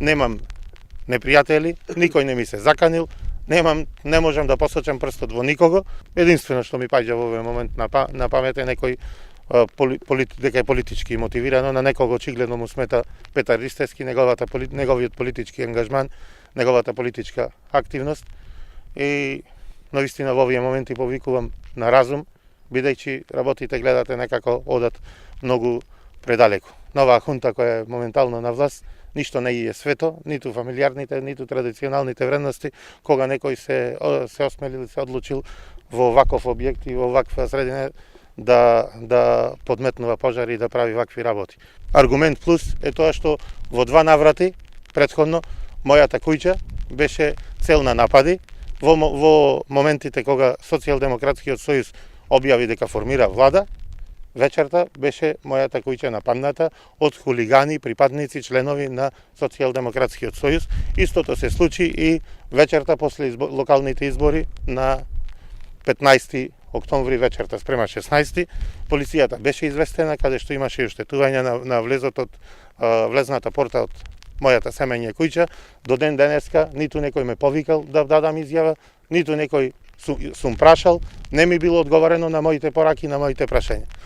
немам непријатели, никој не ми се заканил, не можам да посочам прстот во никого. Единствено што ми паѓа во овој момент на памет е некој дека е политички мотивирано, на некого очигледно му смета Петар Ристевски, неговиот политички ангажман, неговата политичка активност и навистина во овие моменти повикувам на разум, бидејќи работите гледате некако одат многу предалеку. Новаа хунта која е моментално на власт, ништо не е свето, ниту фамилиарните, ниту традиционалните вредности, кога некој се осмелил, се одлучил во ваков објект и во ваква средина да подметнува пожари и да прави вакви работи. Аргумент плюс е тоа што во 2 наврати претходно мојата куќа беше цел на напади во моментите кога Социјалдемократскиот сојуз објави дека формира влада. Вечерта беше мојата куќа нападната од хулигани, припадници, членови на Социјалдемократскиот сојуз. Истото се случи и вечерта после локалните избори на 15 октомври вечерта спрема 16. Полицијата беше известена каде што имаше оштетување на влезот од влезната порта од мојата семејна куќа. До ден денеска ниту некој ме повикал да дадам изјава, ниту некој сум прашал, не ми било одговорено на моите пораки, на моите прашања.